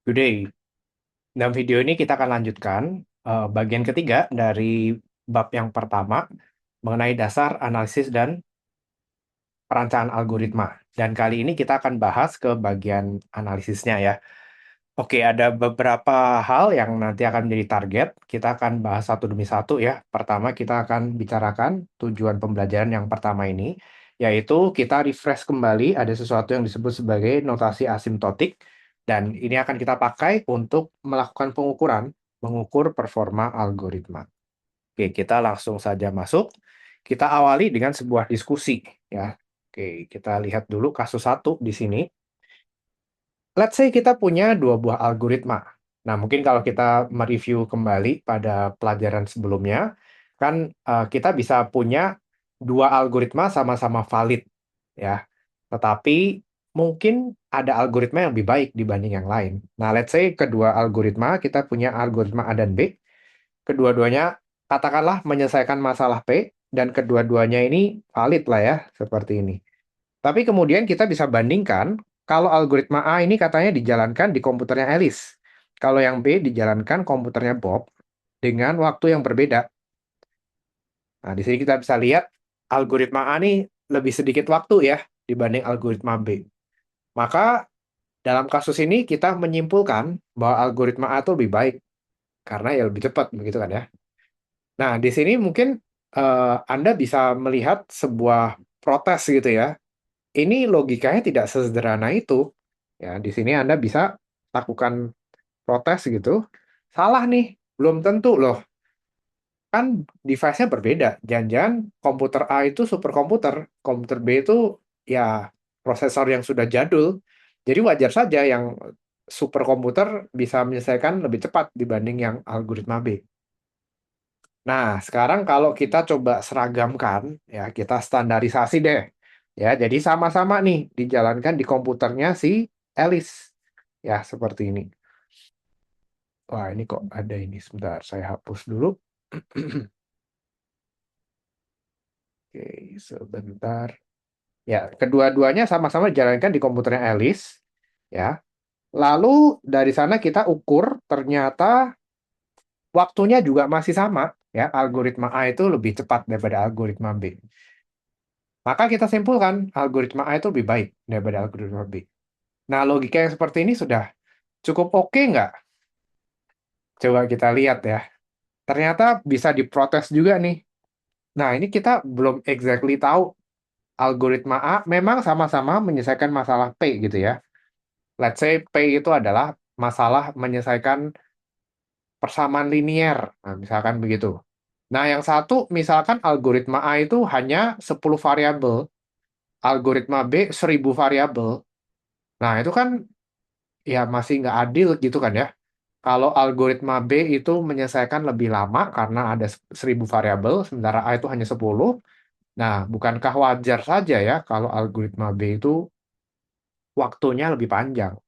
Good day. Dalam video ini kita akan lanjutkan bagian ketiga dari bab yang pertama mengenai dasar analisis dan perancangan algoritma. Dan kali ini kita akan bahas ke bagian analisisnya ya. Oke, ada beberapa hal yang nanti akan menjadi target. Kita akan bahas satu demi satu ya. Pertama, kita akan bicarakan tujuan pembelajaran yang pertama ini, yaitu kita refresh kembali ada sesuatu yang disebut sebagai notasi asimptotik, dan ini akan kita pakai untuk melakukan pengukuran, mengukur performa algoritma. Oke, kita langsung saja masuk. Kita awali dengan sebuah diskusi ya. Oke, kita lihat dulu kasus satu di sini. Let's say kita punya dua buah algoritma. Nah, mungkin kalau kita mereview kembali pada pelajaran sebelumnya, kan kita bisa punya dua algoritma sama-sama valid, ya. Tetapi mungkin ada algoritma yang lebih baik dibanding yang lain. Nah, let's say kedua algoritma, kita punya algoritma A dan B. Kedua-duanya katakanlah menyelesaikan masalah P, dan kedua-duanya ini valid lah ya, seperti ini. Tapi kemudian kita bisa bandingkan, kalau algoritma A ini katanya dijalankan di komputernya Alice. Kalau yang B dijalankan komputernya Bob dengan waktu yang berbeda. Nah, di sini kita bisa lihat algoritma A ini lebih sedikit waktu ya dibanding algoritma B. Maka dalam kasus ini kita menyimpulkan bahwa algoritma A itu lebih baik karena ya lebih cepat begitu kan ya. Nah, di sini mungkin Anda bisa melihat sebuah protes gitu ya. Ini logikanya tidak sesederhana itu. Ya, di sini Anda bisa lakukan protes gitu. Salah nih, belum tentu loh. Kan device-nya berbeda. Jangan-jangan komputer A itu superkomputer, komputer B itu ya prosesor yang sudah jadul. Jadi wajar saja yang superkomputer bisa menyelesaikan lebih cepat dibanding yang algoritma B. Nah, sekarang kalau kita coba seragamkan, ya kita standarisasi deh. Ya, jadi sama-sama nih dijalankan di komputernya si Alice. Ya, seperti ini. Wah, ini kok ada ini. Sebentar, saya hapus dulu. Oke, sebentar. Ya, kedua-duanya sama-sama dijalankan di komputernya Alice. Ya, lalu dari sana kita ukur, ternyata waktunya juga masih sama. Ya, algoritma A itu lebih cepat daripada algoritma B. Maka kita simpulkan, algoritma A itu lebih baik daripada algoritma B. Nah, logika yang seperti ini sudah cukup oke nggak? Coba kita lihat ya. Ternyata bisa diprotes juga nih. Nah, ini kita belum exactly tahu algoritma A memang sama-sama menyelesaikan masalah P gitu ya. Let's say P itu adalah masalah menyelesaikan persamaan linier. Nah, misalkan begitu. Nah, yang satu misalkan algoritma A itu hanya 10 variabel, algoritma B 1000 variabel. Nah, itu kan ya masih nggak adil gitu kan ya. Kalau algoritma B itu menyelesaikan lebih lama karena ada 1000 variabel, sementara A itu hanya 10. Nah, bukankah wajar saja ya kalau algoritma B itu waktunya lebih panjang?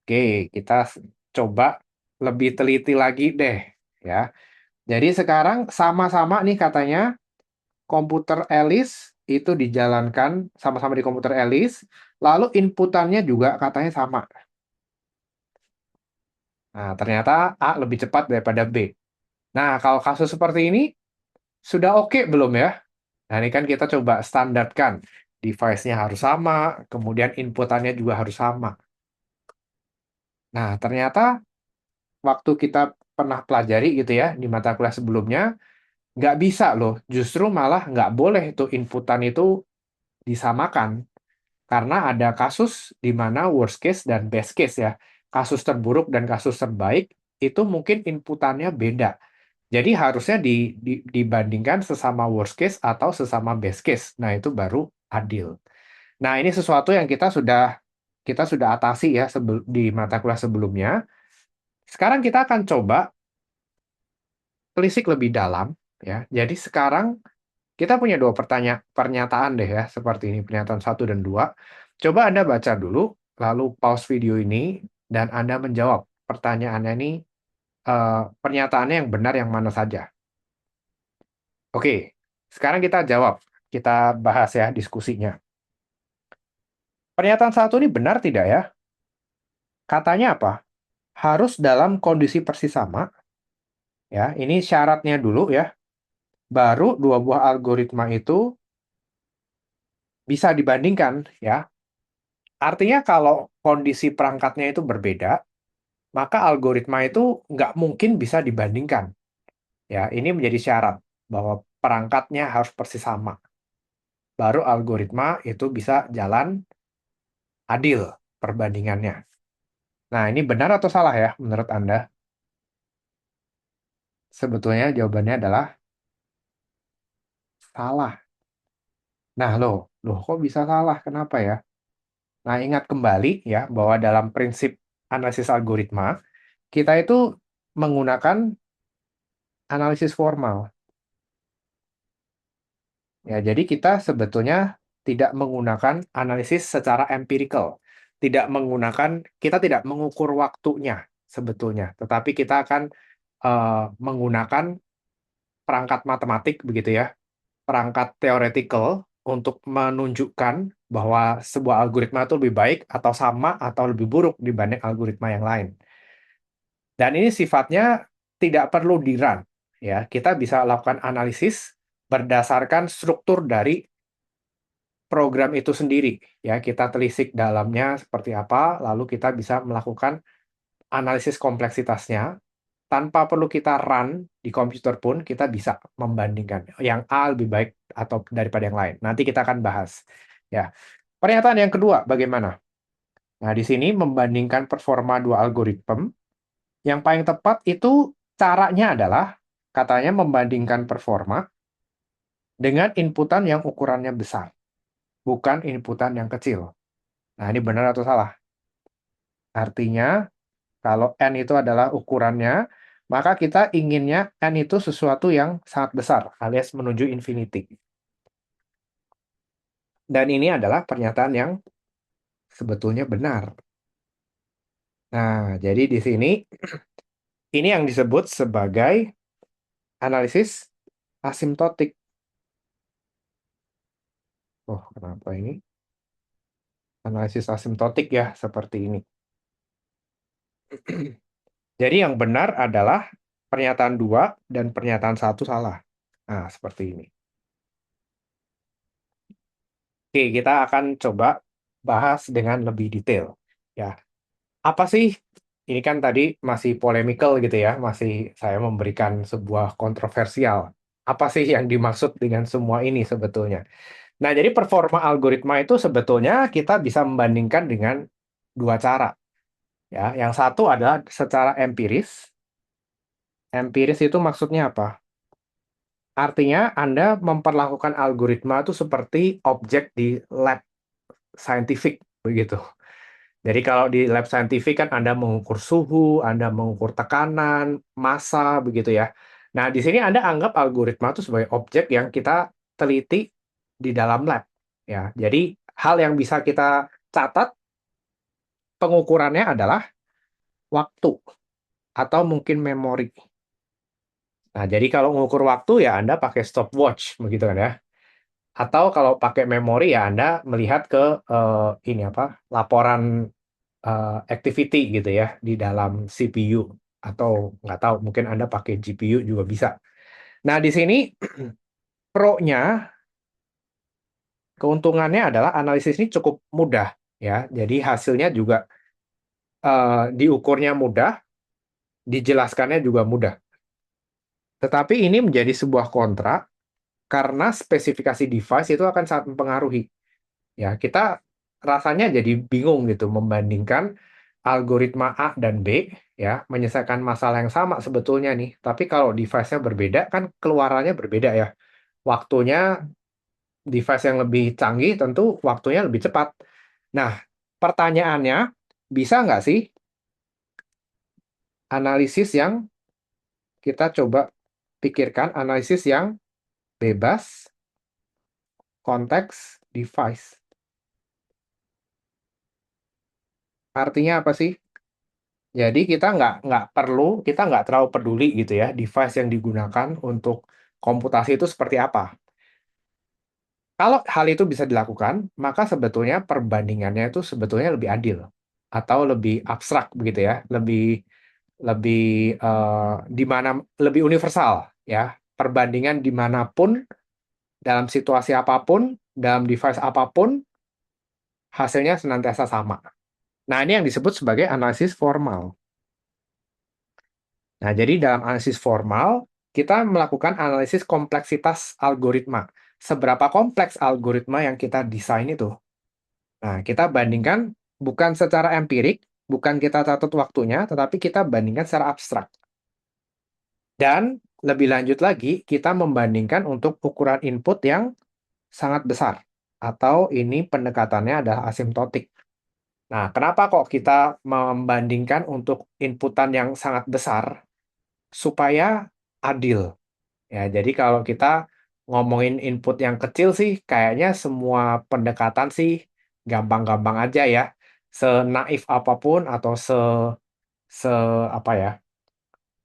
Oke, kita coba lebih teliti lagi deh ya. Jadi sekarang sama-sama nih katanya komputer Alice itu dijalankan sama-sama di komputer Alice, lalu inputannya juga katanya sama. Nah, ternyata A lebih cepat daripada B. Nah, kalau kasus seperti ini, sudah oke belum ya? Nah, ini kan kita coba standarkan. Device-nya harus sama, kemudian inputannya juga harus sama. Nah, ternyata waktu kita pernah pelajari gitu ya, di mata kuliah sebelumnya, nggak bisa loh. Justru malah nggak boleh itu inputan itu disamakan. Karena ada kasus di mana worst case dan best case ya. Kasus terburuk dan kasus terbaik, itu mungkin inputannya beda. Jadi harusnya dibandingkan sesama worst case atau sesama best case. Nah, itu baru adil. Nah, ini sesuatu yang kita sudah atasi ya di mata kuliah sebelumnya. Sekarang kita akan coba telisik lebih dalam ya. Jadi sekarang kita punya dua pernyataan deh ya, seperti ini pernyataan satu dan dua. Coba Anda baca dulu, lalu pause video ini dan Anda menjawab pertanyaannya ini, pernyataannya yang benar yang mana saja. Oke, sekarang kita jawab. Kita bahas ya diskusinya. Pernyataan satu ini benar tidak ya? Katanya apa? harus dalam kondisi persis sama, ya. Ini syaratnya dulu ya. Baru dua buah algoritma itu bisa dibandingkan, ya. Artinya kalau kondisi perangkatnya itu berbeda, maka algoritma itu nggak mungkin bisa dibandingkan. Ya, ini menjadi syarat bahwa perangkatnya harus persis sama. Baru algoritma itu bisa jalan adil perbandingannya. Nah, ini benar atau salah ya menurut Anda? Sebetulnya jawabannya adalah salah. Nah, loh kok bisa salah? Kenapa ya? Nah, ingat kembali ya bahwa dalam prinsip analisis algoritma, kita itu menggunakan analisis formal. Ya, jadi kita sebetulnya tidak menggunakan analisis secara empirical. Kita tidak mengukur waktunya sebetulnya, tetapi kita akan menggunakan perangkat matematik begitu ya, perangkat theoretical untuk menunjukkan bahwa sebuah algoritma itu lebih baik atau sama atau lebih buruk dibanding algoritma yang lain. Dan ini sifatnya tidak perlu di-run, ya. Kita bisa lakukan analisis berdasarkan struktur dari program itu sendiri, ya. Kita telisik dalamnya seperti apa, lalu kita bisa melakukan analisis kompleksitasnya, tanpa perlu kita run di komputer pun kita bisa membandingkan, yang A lebih baik atau daripada yang lain. Nanti kita akan bahas, ya. Pernyataan yang kedua bagaimana? Nah, di sini membandingkan performa dua algoritma. Yang paling tepat itu caranya adalah, katanya membandingkan performa dengan inputan yang ukurannya besar, bukan inputan yang kecil. Nah, ini benar atau salah? Artinya, kalau N itu adalah ukurannya, maka kita inginnya N itu sesuatu yang sangat besar, alias menuju infinity. Dan ini adalah pernyataan yang sebetulnya benar. Nah, jadi di sini, ini yang disebut sebagai analisis asimptotik. Oh, kenapa ini? Analisis asimptotik ya, seperti ini. Jadi yang benar adalah pernyataan 2 dan pernyataan 1 salah. Nah, seperti ini. Oke, kita akan coba bahas dengan lebih detail. Ya, apa sih? Ini kan tadi masih polemical gitu ya, masih saya memberikan sebuah kontroversial. Apa sih yang dimaksud dengan semua ini sebetulnya? Nah, jadi performa algoritma itu sebetulnya kita bisa membandingkan dengan dua cara. Ya, yang satu adalah secara empiris. Empiris itu maksudnya apa? Artinya Anda memperlakukan algoritma itu seperti objek di lab saintifik, begitu. Jadi kalau di lab saintifik kan Anda mengukur suhu, Anda mengukur tekanan, massa, begitu ya. Nah, di sini Anda anggap algoritma itu sebagai objek yang kita teliti di dalam lab. Ya, jadi hal yang bisa kita catat pengukurannya adalah waktu atau mungkin memori. Nah, jadi kalau mengukur waktu ya Anda pakai stopwatch, begitu kan ya. Atau kalau pakai memori ya Anda melihat ke, ini apa, laporan, activity gitu ya di dalam CPU, atau nggak tahu mungkin Anda pakai GPU juga bisa. Nah, di sini pro-nya, keuntungannya adalah analisis ini cukup mudah ya. Jadi hasilnya juga, diukurnya mudah, dijelaskannya juga mudah. Tetapi ini menjadi sebuah kontra karena spesifikasi device itu akan sangat mempengaruhi. Ya, kita rasanya jadi bingung gitu membandingkan algoritma A dan B, ya, menyelesaikan masalah yang sama sebetulnya nih, tapi kalau device-nya berbeda kan keluarannya berbeda ya. Waktunya, device yang lebih canggih tentu waktunya lebih cepat. Nah, pertanyaannya, bisa nggak sih analisis yang kita coba pikirkan, analisis yang bebas konteks device? Artinya apa sih? Jadi kita nggak terlalu peduli gitu ya, device yang digunakan untuk komputasi itu seperti apa. Kalau hal itu bisa dilakukan, maka sebetulnya perbandingannya itu sebetulnya lebih adil. atau lebih abstrak begitu ya, lebih lebih, di mana lebih universal ya, perbandingan dimanapun dalam situasi apapun dalam device apapun hasilnya senantiasa sama. Nah, ini yang disebut sebagai analisis formal. Nah, jadi dalam analisis formal, kita melakukan analisis kompleksitas algoritma. Seberapa kompleks algoritma yang kita desain itu. Nah, kita bandingkan bukan secara empirik, bukan kita catat waktunya, tetapi kita bandingkan secara abstrak. Dan lebih lanjut lagi, kita membandingkan untuk ukuran input yang sangat besar. Atau ini pendekatannya adalah asimptotik. Nah, kenapa kok kita membandingkan untuk inputan yang sangat besar? Supaya adil. Ya, jadi kalau kita ngomongin input yang kecil sih, kayaknya semua pendekatan sih gampang-gampang aja ya. Senaif apapun atau se apa ya,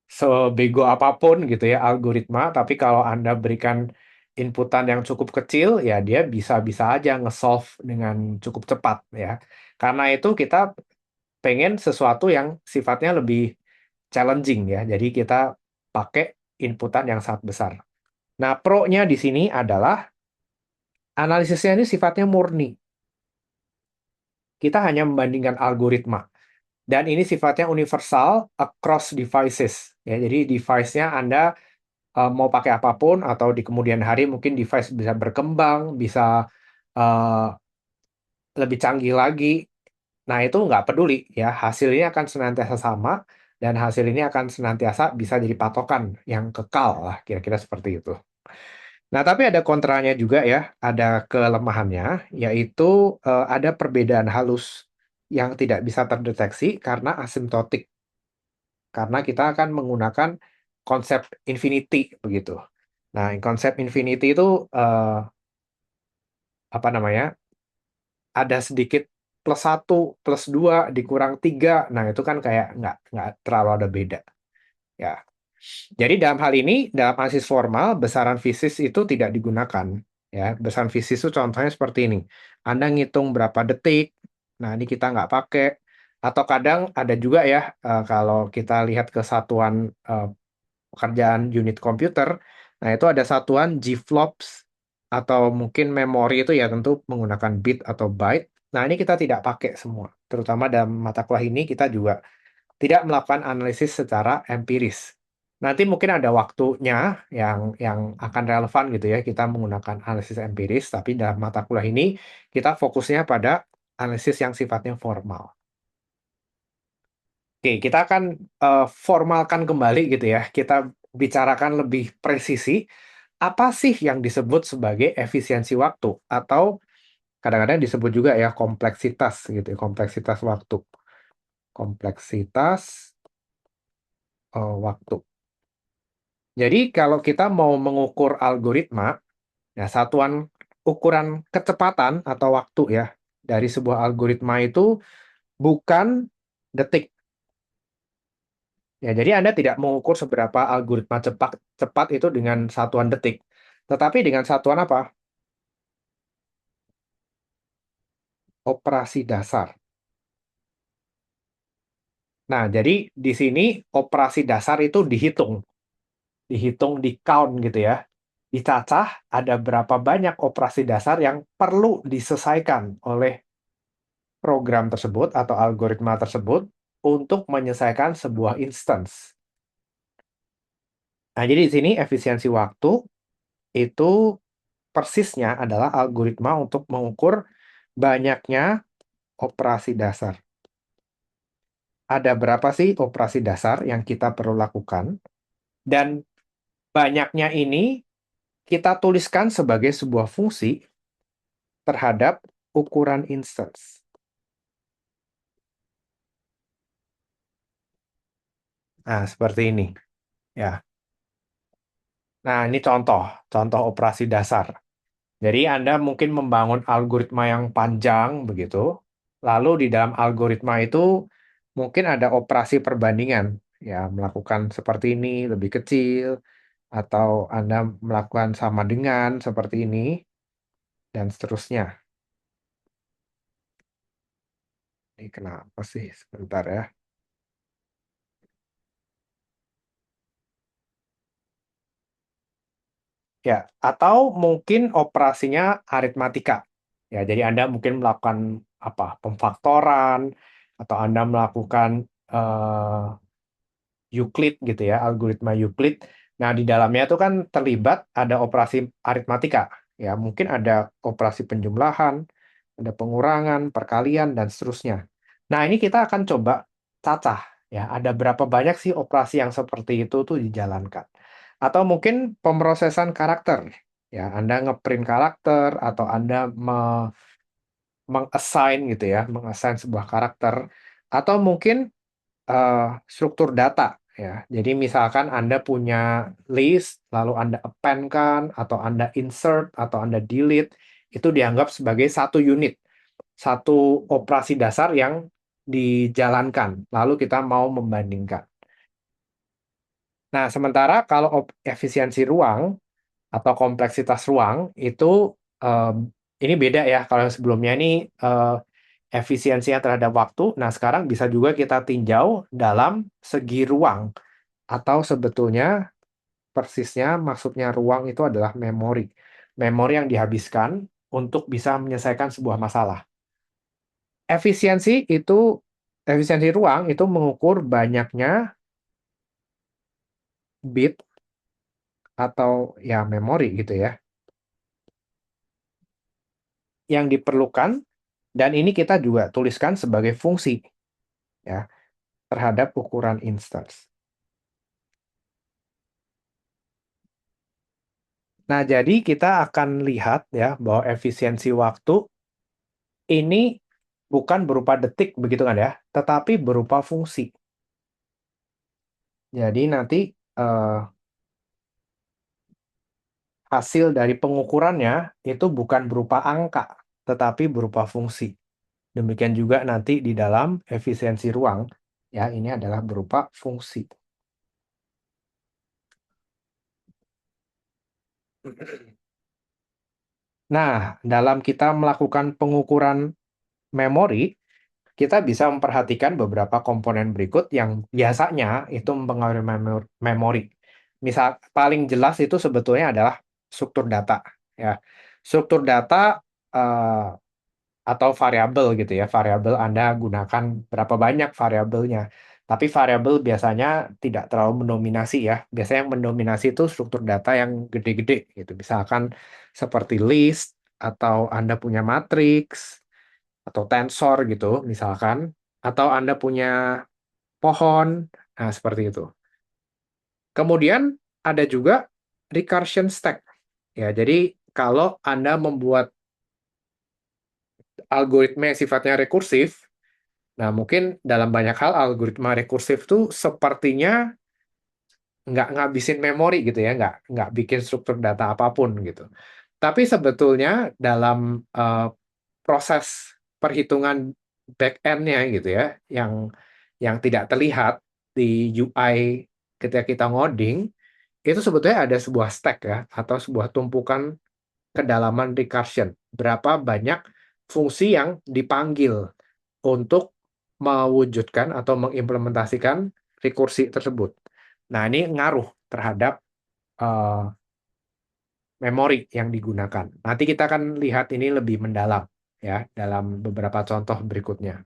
sebego apapun gitu ya algoritma, tapi kalau Anda berikan inputan yang cukup kecil, ya dia bisa-bisa aja nge-solve dengan cukup cepat ya. Karena itu kita pengen sesuatu yang sifatnya lebih challenging ya. Jadi kita pakai inputan yang sangat besar. Nah, pro-nya di sini adalah analisisnya ini sifatnya murni. Kita hanya membandingkan algoritma. Dan ini sifatnya universal across devices. Ya, jadi device-nya Anda mau pakai apapun atau di kemudian hari mungkin device bisa berkembang, bisa eh, lebih canggih lagi. Nah, itu nggak peduli ya, hasilnya akan senantiasa sama dan hasil ini akan senantiasa bisa jadi patokan yang kekal lah, kira-kira seperti itu. Nah, tapi ada kontranya juga ya, ada kelemahannya, yaitu, ada perbedaan halus yang tidak bisa terdeteksi karena asimptotik. Karena kita akan menggunakan konsep infinity, begitu. Nah, konsep infinity itu, apa namanya, ada sedikit plus satu plus 2 dikurang 3. Nah, itu kan kayak nggak terlalu ada beda, ya. Jadi dalam hal ini, dalam analisis formal, besaran fisis itu tidak digunakan. Ya, besaran fisis itu contohnya seperti ini. Anda ngitung berapa detik, nah ini kita nggak pakai. Atau kadang ada juga ya, kalau kita lihat kesatuan pekerjaan unit komputer, nah itu ada satuan GFLOPS atau mungkin memori itu ya tentu menggunakan bit atau byte. Nah ini kita tidak pakai semua. Terutama dalam mata kuliah ini kita juga tidak melakukan analisis secara empiris. Nanti mungkin ada waktunya yang akan relevan gitu ya, kita menggunakan analisis empiris, tapi dalam mata kuliah ini kita fokusnya pada analisis yang sifatnya formal. Oke, kita akan, formalkan kembali gitu ya, kita bicarakan lebih presisi, apa sih yang disebut sebagai efisiensi waktu? Atau kadang-kadang disebut juga ya kompleksitas gitu ya, kompleksitas waktu. Kompleksitas, waktu. Jadi kalau kita mau mengukur algoritma, ya satuan ukuran kecepatan atau waktu ya dari sebuah algoritma itu bukan detik. Ya, jadi Anda tidak mengukur seberapa algoritma cepat cepat itu dengan satuan detik, tetapi dengan satuan apa? Operasi dasar. Nah, jadi di sini operasi dasar itu dihitung di-count gitu ya. Dicacah ada berapa banyak operasi dasar yang perlu diselesaikan oleh program tersebut atau algoritma tersebut untuk menyelesaikan sebuah instance. Nah, jadi di sini efisiensi waktu itu persisnya adalah algoritma untuk mengukur banyaknya operasi dasar. Ada berapa sih operasi dasar yang kita perlu lakukan? Dan banyaknya ini kita tuliskan sebagai sebuah fungsi terhadap ukuran instance. Nah, seperti ini. Ya. Nah, ini contoh, contoh operasi dasar. Jadi Anda mungkin membangun algoritma yang panjang begitu. Lalu di dalam algoritma itu mungkin ada operasi perbandingan, ya melakukan seperti ini lebih kecil atau Anda melakukan sama dengan seperti ini dan seterusnya. Ini kenapa sih? Sebentar ya. Ya, atau mungkin operasinya aritmatika. Ya, jadi Anda mungkin melakukan apa? Pemfaktoran atau Anda melakukan Euclid gitu ya, algoritma Euclid. Nah, di dalamnya itu kan terlibat ada operasi aritmatika. Ya, mungkin ada operasi penjumlahan, ada pengurangan, perkalian, dan seterusnya. Nah, ini kita akan coba cacah. Ya, ada berapa banyak sih operasi yang seperti itu tuh dijalankan. Atau mungkin pemrosesan karakter. Ya, Anda ngeprint karakter atau Anda meng-assign gitu ya, meng-assign sebuah karakter. Atau mungkin struktur data ya. Jadi misalkan Anda punya list, lalu Anda append-kan, atau Anda insert, atau Anda delete, itu dianggap sebagai satu unit, satu operasi dasar yang dijalankan. Lalu kita mau membandingkan. Nah, sementara kalau efisiensi ruang atau kompleksitas ruang itu ini beda ya. Kalau yang sebelumnya ini efisiensinya terhadap waktu. Nah, sekarang bisa juga kita tinjau dalam segi ruang. Atau sebetulnya persisnya maksudnya ruang itu adalah memori. Memori yang dihabiskan untuk bisa menyelesaikan sebuah masalah. Efisiensi ruang itu mengukur banyaknya bit atau ya memori gitu ya yang diperlukan, dan ini kita juga tuliskan sebagai fungsi ya terhadap ukuran instance. Nah, jadi kita akan lihat ya bahwa efisiensi waktu ini bukan berupa detik begitu kan ya, tetapi berupa fungsi. Jadi nanti eh, hasil dari pengukurannya itu bukan berupa angka, tetapi berupa fungsi. Demikian juga nanti di dalam efisiensi ruang, ya ini adalah berupa fungsi. Nah, dalam kita melakukan pengukuran memori, kita bisa memperhatikan beberapa komponen berikut yang biasanya itu mempengaruhi memori. Misal paling jelas itu sebetulnya adalah struktur data, ya. Struktur data eh, atau variabel gitu ya. Variabel Anda gunakan berapa banyak variabelnya. Tapi variabel biasanya tidak terlalu mendominasi ya. Biasanya yang mendominasi itu struktur data yang gede-gede gitu. Misalkan seperti list atau Anda punya matriks atau tensor gitu misalkan, atau Anda punya pohon. Nah, seperti itu. Kemudian ada juga recursion stack. Ya, jadi kalau Anda membuat algoritma yang sifatnya rekursif, nah mungkin dalam banyak hal algoritma rekursif tuh sepertinya nggak ngabisin memori gitu ya, nggak bikin struktur data apapun gitu. Tapi sebetulnya dalam proses perhitungan back end-nya gitu ya, yang tidak terlihat di UI ketika kita ngoding, itu sebetulnya ada sebuah stack ya, atau sebuah tumpukan kedalaman recursion. Berapa banyak fungsi yang dipanggil untuk mewujudkan atau mengimplementasikan rekursi tersebut. Nah, ini ngaruh terhadap eh, memori yang digunakan. Nanti kita akan lihat ini lebih mendalam ya dalam beberapa contoh berikutnya.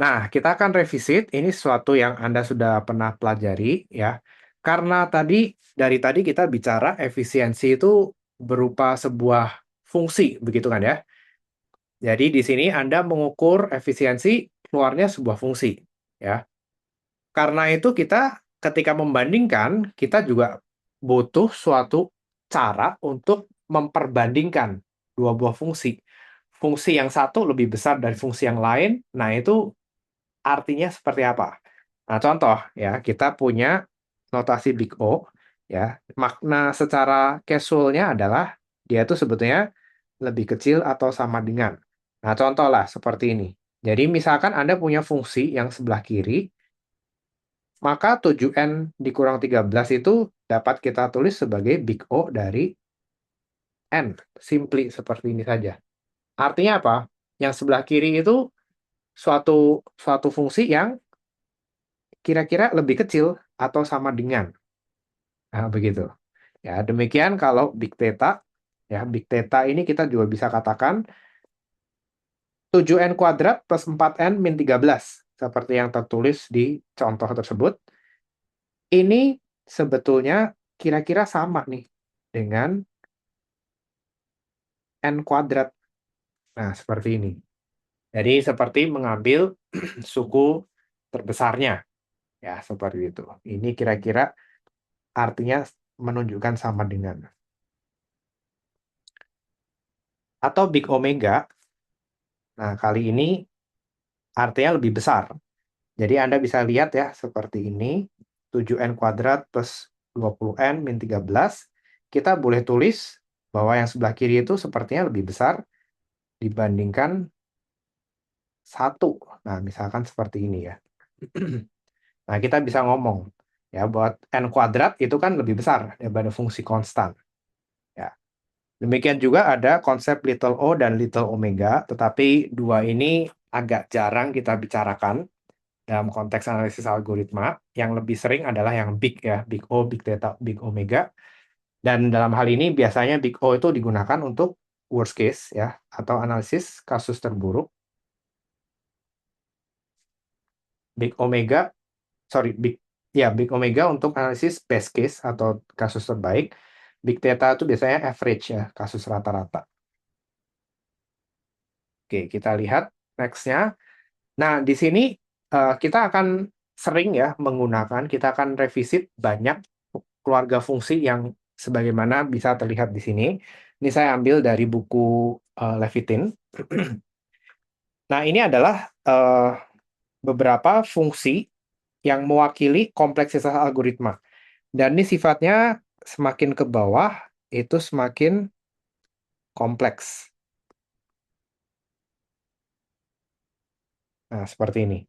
Nah, kita akan revisit ini sesuatu yang Anda sudah pernah pelajari ya. Karena dari tadi kita bicara efisiensi itu berupa sebuah fungsi, begitu kan ya? Jadi di sini Anda mengukur efisiensi keluarnya sebuah fungsi ya. Karena itu kita ketika membandingkan, kita juga butuh suatu cara untuk memperbandingkan dua buah fungsi. Fungsi yang satu lebih besar dari fungsi yang lain, nah itu artinya seperti apa? Nah, contoh ya, kita punya notasi Big O ya. Makna secara casual-nya adalah dia itu sebetulnya lebih kecil atau sama dengan. Nah, contoh lah seperti ini. Jadi misalkan Anda punya fungsi yang sebelah kiri, maka 7n dikurang 13 itu dapat kita tulis sebagai Big O dari n. Simply seperti ini saja. Artinya apa? Yang sebelah kiri itu suatu fungsi yang kira-kira lebih kecil atau sama dengan. Nah, begitu. Ya, demikian kalau big theta. Ya, big theta ini kita juga bisa katakan 7n kuadrat plus 4n min 13. Seperti yang tertulis di contoh tersebut. Ini sebetulnya kira-kira sama nih dengan n kuadrat. Nah, seperti ini. Jadi seperti mengambil suku terbesarnya. Ya, seperti itu. Ini kira-kira artinya menunjukkan sama dengan. Atau big omega. Nah, kali ini artinya lebih besar. Jadi Anda bisa lihat ya, seperti ini. 7n kuadrat plus 20n min 13. Kita boleh tulis bahwa yang sebelah kiri itu sepertinya lebih besar dibandingkan 1. Nah, misalkan seperti ini ya. Nah, kita bisa ngomong ya, buat n kuadrat itu kan lebih besar daripada fungsi konstan. Ya. Demikian juga ada konsep little o dan little omega, tetapi dua ini agak jarang kita bicarakan dalam konteks analisis algoritma. Yang lebih sering adalah yang big ya, big O, big theta, big omega. Dan dalam hal ini biasanya big O itu digunakan untuk worst case ya, atau analisis kasus terburuk. Big omega, big omega untuk analisis best case atau kasus terbaik. Big theta itu biasanya average ya, kasus rata-rata. Oke, kita lihat next-nya. Nah, di sini kita akan sering ya menggunakan, kita akan revisit banyak keluarga fungsi yang sebagaimana bisa terlihat di sini. Ini saya ambil dari buku Levitin. Nah, ini adalah beberapa fungsi yang mewakili kompleksitas algoritma. Dan ini sifatnya semakin ke bawah, itu semakin kompleks. Nah, seperti ini.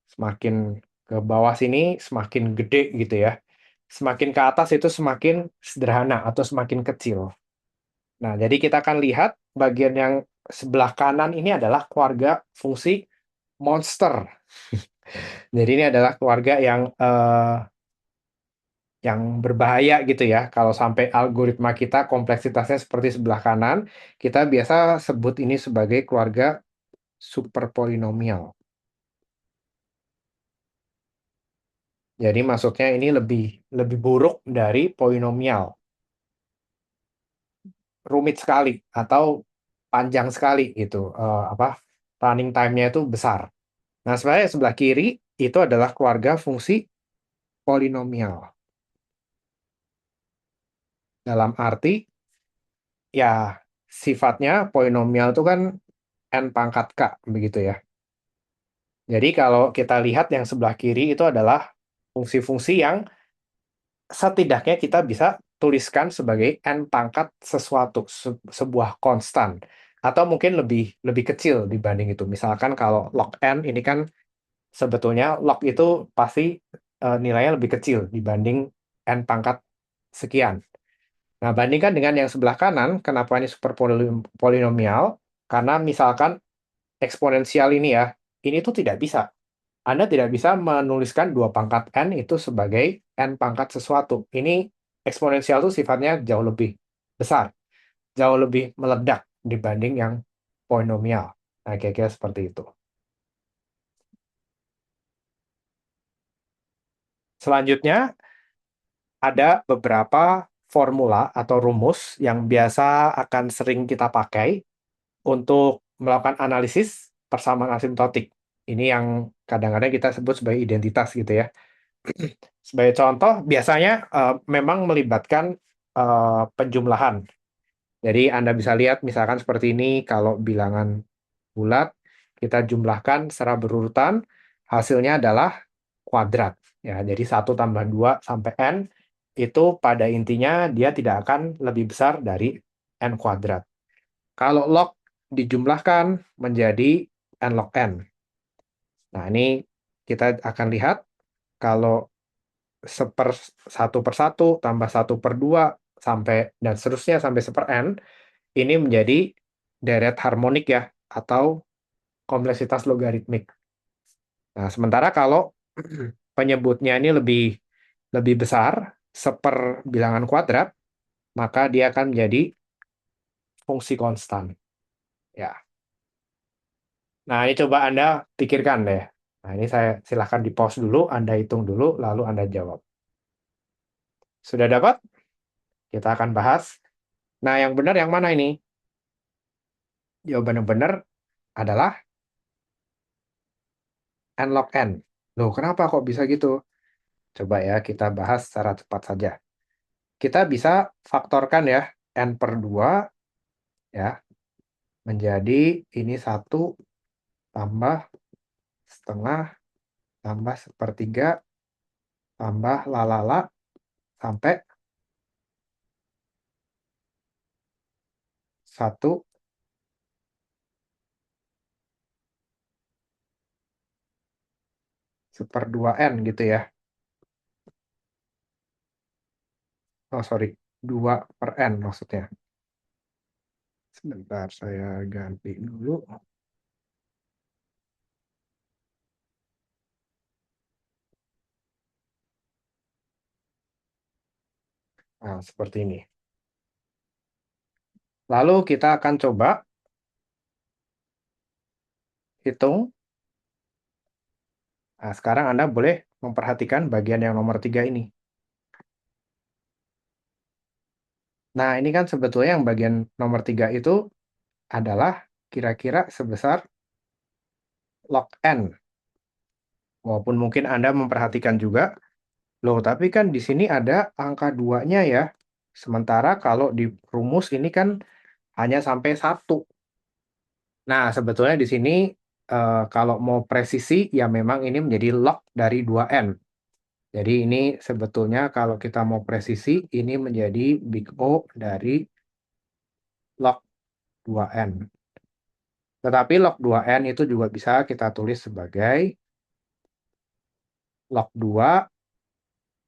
Semakin ke bawah sini, semakin gede gitu ya. Semakin ke atas itu semakin sederhana atau semakin kecil. Nah, jadi kita akan lihat bagian yang sebelah kanan ini adalah keluarga fungsi monster. Jadi ini adalah keluarga yang berbahaya gitu ya. Kalau sampai algoritma kita kompleksitasnya seperti sebelah kanan, kita biasa sebut ini sebagai keluarga superpolinomial. Jadi maksudnya ini lebih buruk dari polinomial. Rumit sekali atau panjang sekali gitu. Running time-nya itu besar. Nah, sebenarnya sebelah kiri itu adalah keluarga fungsi polinomial. Dalam arti, ya sifatnya polinomial itu kan n pangkat k, begitu ya. Jadi kalau kita lihat yang sebelah kiri itu adalah fungsi-fungsi yang setidaknya kita bisa tuliskan sebagai n pangkat sesuatu, sebuah konstan. Atau mungkin lebih kecil dibanding itu. Misalkan kalau log n ini kan sebetulnya log itu pasti nilainya lebih kecil dibanding n pangkat sekian. Nah, bandingkan dengan yang sebelah kanan, kenapa ini super polinomial? Karena misalkan eksponensial ini ya, ini tuh tidak bisa. Anda tidak bisa menuliskan 2 pangkat n itu sebagai n pangkat sesuatu. Ini eksponensial itu sifatnya jauh lebih besar, jauh lebih meledak dibanding yang polinomial. Nah, kira-kira seperti itu. Selanjutnya, ada beberapa formula atau rumus yang biasa akan sering kita pakai untuk melakukan analisis persamaan asimtotik. Ini yang kadang-kadang kita sebut sebagai identitas gitu ya. Sebagai contoh, biasanya memang melibatkan penjumlahan. Jadi Anda bisa lihat misalkan seperti ini, kalau bilangan bulat, kita jumlahkan secara berurutan, hasilnya adalah kuadrat. Ya, jadi 1 tambah 2 sampai n, itu pada intinya dia tidak akan lebih besar dari n kuadrat. Kalau log dijumlahkan menjadi n log n. Nah, ini kita akan lihat kalau 1/1 tambah 1/2 sampai dan seterusnya sampai 1/n, ini menjadi deret harmonik ya, atau kompleksitas logaritmik. Nah, sementara kalau penyebutnya ini lebih besar, seperbilangan kuadrat, maka dia akan menjadi fungsi konstan. Ya. Nah, ini coba Anda pikirkan deh. Nah, ini saya silahkan di-pause dulu, Anda hitung dulu, lalu Anda jawab. Sudah dapat? Kita akan bahas. Nah, yang benar yang mana ini? Jawaban yang benar adalah n log n. Loh, kenapa kok bisa gitu? Coba ya, kita bahas secara cepat saja. Kita bisa faktorkan ya, n per 2 ya, menjadi ini 1 tambah setengah tambah sepertiga tambah lalala sampai 1 1/2 n gitu ya. Oh sorry, 2 per n maksudnya. Sebentar, saya ganti dulu. Nah, seperti ini. Lalu kita akan coba hitung. Nah, sekarang Anda boleh memperhatikan bagian yang nomor 3 ini. Nah, ini kan sebetulnya yang bagian nomor 3 itu adalah kira-kira sebesar log n. Walaupun mungkin Anda memperhatikan juga, loh tapi kan di sini ada angka 2-nya ya. Sementara kalau di rumus ini kan hanya sampai 1. Nah, sebetulnya di sini kalau mau presisi ya memang ini menjadi log dari 2n. Jadi ini sebetulnya kalau kita mau presisi ini menjadi big O dari log 2n. Tetapi log 2n itu juga bisa kita tulis sebagai log 2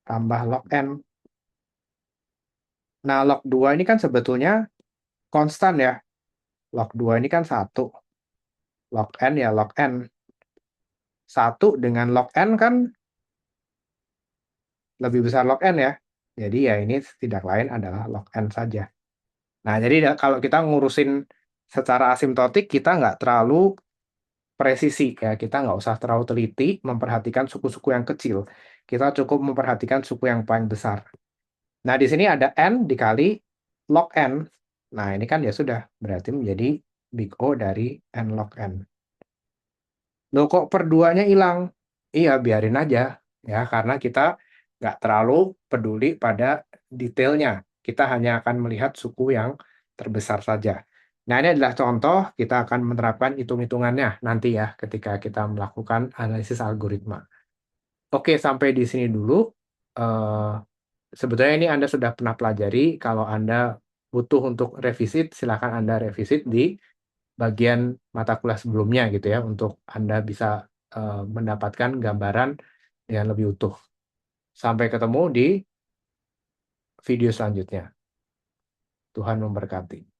tambah log n. Nah, log 2 ini kan sebetulnya konstan ya. Log 2 ini kan 1. Log n ya log n. 1 dengan log n kan lebih besar log n ya. Jadi ya ini tidak lain adalah log n saja. Nah, jadi kalau kita ngurusin secara asimptotik, kita nggak terlalu presisi ya. Kita nggak usah terlalu teliti memperhatikan suku-suku yang kecil. Kita cukup memperhatikan suku yang paling besar. Nah, di sini ada n dikali log n. Nah, ini kan ya sudah, berarti menjadi big O dari n log n. Loh kok per 2-nya hilang? Iya, biarin aja. Ya, karena kita nggak terlalu peduli pada detailnya. Kita hanya akan melihat suku yang terbesar saja. Nah, ini adalah contoh, kita akan menerapkan hitung-hitungannya nanti ya, ketika kita melakukan analisis algoritma. Oke, sampai di sini dulu. Eh, Sebetulnya ini Anda sudah pernah pelajari. Kalau Anda butuh untuk revisit, silakan Anda revisit di bagian mata kuliah sebelumnya gitu ya, untuk Anda bisa mendapatkan gambaran yang lebih utuh. Sampai ketemu di video selanjutnya. Tuhan memberkati.